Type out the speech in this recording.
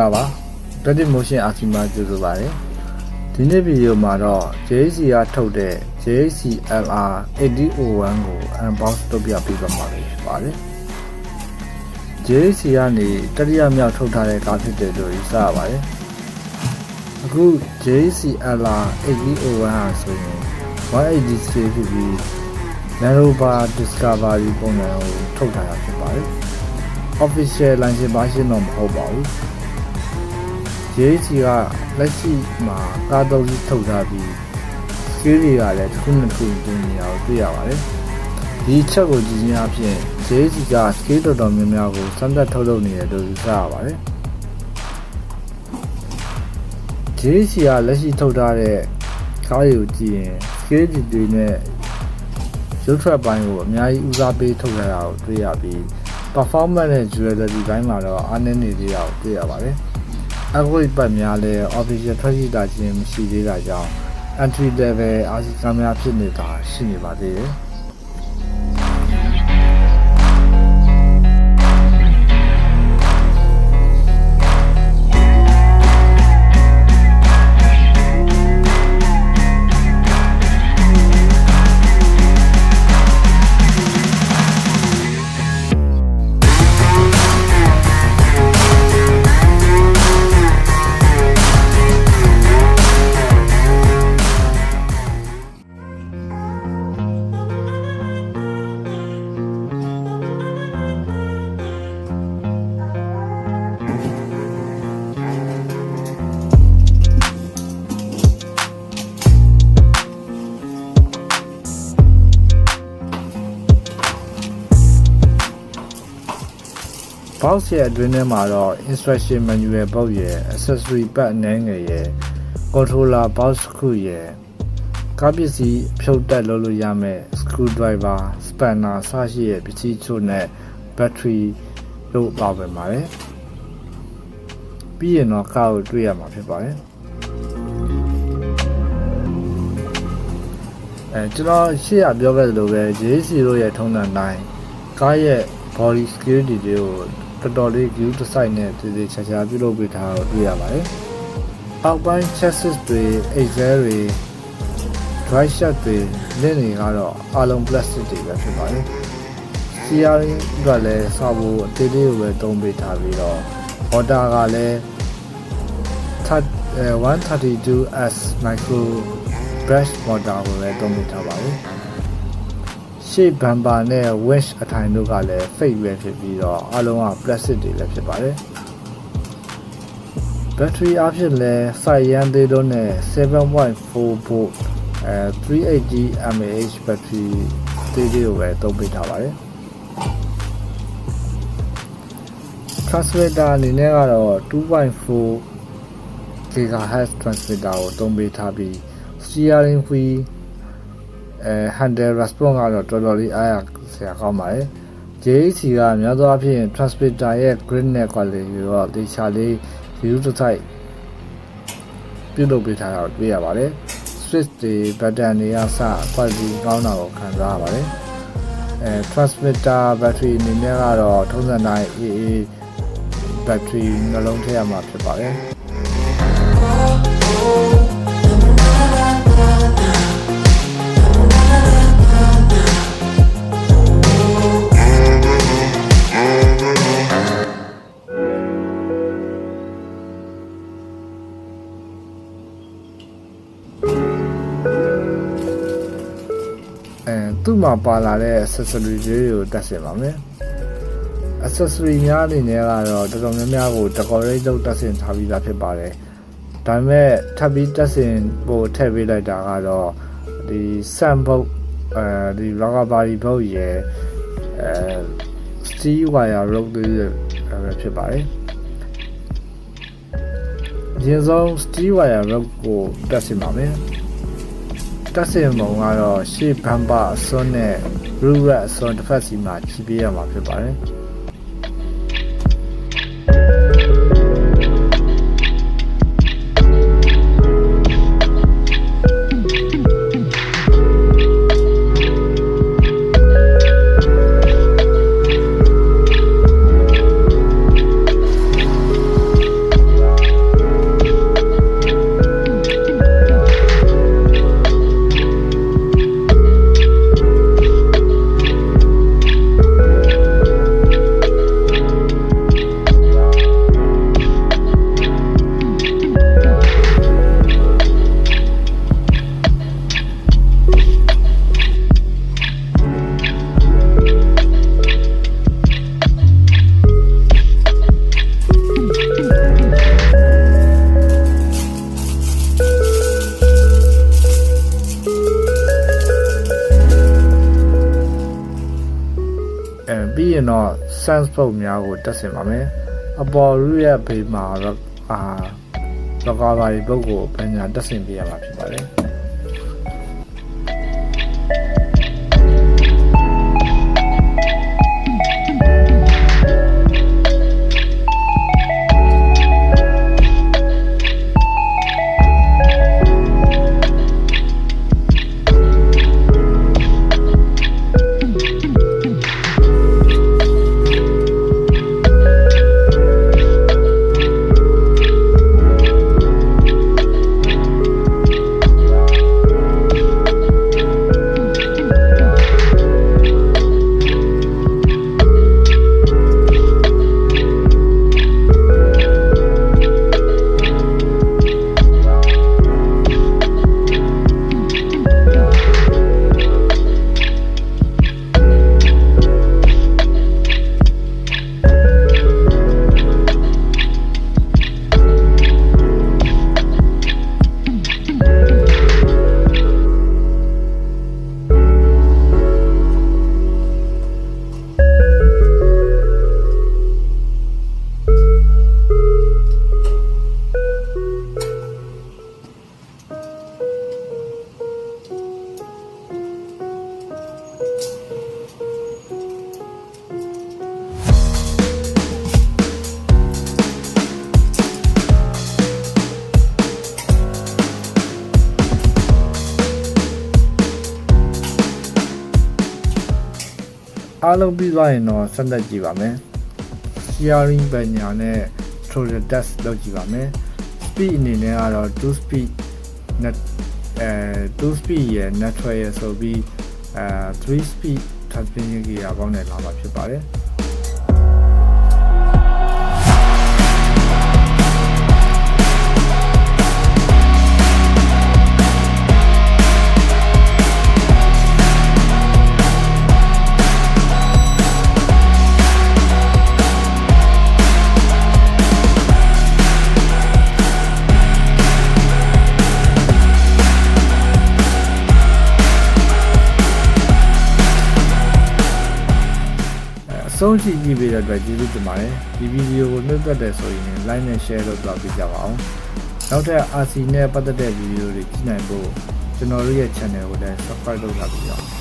လာပါCredit Motion Archima ကြိုဆိုပါတယ်ဒီနေ့ဗီဒီယိုမှာတော့ JHC ကထုတ်တဲ့ JHC LR 8001ကို unbox လုပ်ပြပေးသွားမှာဖြစ်ပါတယ် JHC ကနေတတိယမြောက်ထုတ်ထားတဲ့ကားဖြစ်တယ်လို့ယူဆရပါတယ်အခု JHC LR 8001ဟာဆိုရင် 180 scale ဖြစ်ပြီး Land Rover Discovery ပုံစံကိုထုတ်ထားတာဖြစ်ပါတယ် Official license version တော့မဟုတ်ပါဘူး JHC ကလက်ရှိမှာကားသုံးစီးထုတ်ထားပြီး scale တွေကလည်းတစ်ခုနှစ်ခုတွင်နေတာကိုတွေ့ရပါတယ်ဒီချက်ကိုကြည့်ခြင်းအပြင် JHC က scale တော်တော်များများကိုစမ်းသပ်ထုတ်လုပ်နေတယ်လို့ယူဆရပါတယ် JHC ကလက်ရှိထုတ်ထားတဲ့ကားတွေကိုကြည့်ရင် scale တွေနဲ့ရုပ်ထွက်ပိုင်းကိုအများကြီးဦးစားပေးထုတ်ထားတာကိုတွေ့ရပြီး performance နဲ့ jewelry ဘိုင်းမှာတော့အားနည်းနေသေးတာကိုတွေ့ရပါတယ်အခုပတ်များလဲ official ထွက်ရှိတာချင်းမရှိသေးတာကြောင့် entry level အားစီကားများဖြစ်နေတာရှိနေပါသေးတယ်box ရဲ့အတွင်းထဲမှာတော့ instruction manual box ရဲ့ accessory pack အနည်းငယ်ရဲ့ controller box ခုရဲ့ကားပစ္စည်းဖြုတ်တက်လုပ်လို့ရမယ့် screwdriver spanner စရှိရဲ့ပစ္စည်းချို့နဲ့ battery တို့ပါဝင်ပါတယ်ပြီးရင်တော့ကားကိုတွေ့ရမှာဖြစ်ပါတယ်ကျွန်တော်ရှေ့ကပြောခဲ့သလိုပဲ JHC တို့ရဲ့ထုံးစံတိုင်းကားရဲ့ body scale တွေကိုတော်တော်လေး view design နဲ့တည်တည်ချာချာပြုလုပ်ပေးထားတာတွေ့ရပါတယ်။အောက်ပိုင်း chassis တွေ axle တွေ drive shaft တွေလက်တွေကတော့အလုံး plastic တွေပဲဖြစ်ပါတယ်။ steering ကလည်းစာဖို့အသေးလေးကိုပဲသုံးပေးထားပြီးတော့ motor ကလည်း 132S micro brush motor ကိုလည်းသုံးပေးထားပါတယ်။ရှေ့ဘမ်ပါနဲ့ winch အထိုင်တို့ကလည်း fake ပဲဖြစ်ပြီးတော့အလုံးက plastic တွေလည်းဖြစ်ပါတယ် battery အဖြစ်လည်းစိုက်ရန်သေးတော့နဲ့ 7.4 volt 380 mAh battery သေးသေးကိုပဲသုံးပေးထားပါတယ် transmitter အနေနဲ့ကတော့ 2.4 GHz transmitter ကိုသုံးပေးထားပြီး steering wheel handle response ကတော့တော်တော်လေးအားရစရာကောင်းပါတယ် JHC ကများသောအားဖြင့် transmitter ရဲ့ grid နဲ့ quality ကိုတော့တေချာလေး view design ပြုလုပ်ပေးထားတာကိုတွေ့ရပါတယ် switch တွေ button တွေကစ quality ကောင်းတာကိုခံစားရပါတယ်transmitter battery အနေနဲ့ကတော့ထုံးစံတိုင်း AA battery နှလုံးထည့်ရမှာဖြစ်ပါတယ်သူ့မှာပါလာတဲ့ accessory တွေကိုတက်ဆင်ပါမယ် accessory များအနေနဲ့ကတော့တော်တော်များများကို decorate လုပ်တက်ဆင်ထားပြီးသားဖြစ်ပါတယ်ဒါပေမဲ့ထပ်ပြီးတက်ဆင်ဖို့ထည့်ပေးလိုက်တာကတော့ဒီ sun bolt ဒီ rubber body bolt ရဲ့ steel wire rope တွေဖြစ်ပါတယ်အရင်ဆုံး steel wire rope ကိုတက်ဆင်ပါမယ်တက်ဆင်ပုံကတော့ရှေ့ဘမ်ပါအစွန်းနဲ့ roof rack အစွန်းတစ်ဖက်စီမှာခြိပေးရမှာဖြစ်ပါတယ် ပြီးရင်တော့ sense ပုံများကိုတက်ဆင်ပါမယ်အပေါ်ရရဲ့ဘေးမှာrecovery ပုတ်ကိုပညာတက်ဆင်ပေးရမှာဖြစ်ပါတယ်အားလုံးပြီးသွားရင်တော့ဆက်သက်ကြည့်ပါမယ် sharing ပညာနဲ့ throttle test လုပ်ကြည့်ပါမယ် speed အနေနဲ့ကတော့2 speed net 2 speed ရဲ့ network ရဲ့ဆိုပြီး3 speed transmission gear ပေါင်းနဲ့လာမှာဖြစ်ပါတယ်ဆုံးရှိကြည့်ပေးတဲ့အတွက်ကျေးဇူးတင်ပါတယ်ဒီဗီဒီယိုကိုနှုတ်သက်တယ်ဆိုရင် like နဲ့ share လုပ်တော့ပေးကြပါအောင်နောက်ထပ် RC နဲ့ပတ်သက်တဲ့ဗီဒီယိုတွေကြည့်နိုင်ဖို့ကျွန်တော်တို့ရဲ့ channel ကိုလည်း subscribe လုပ်ထားပြီးတော့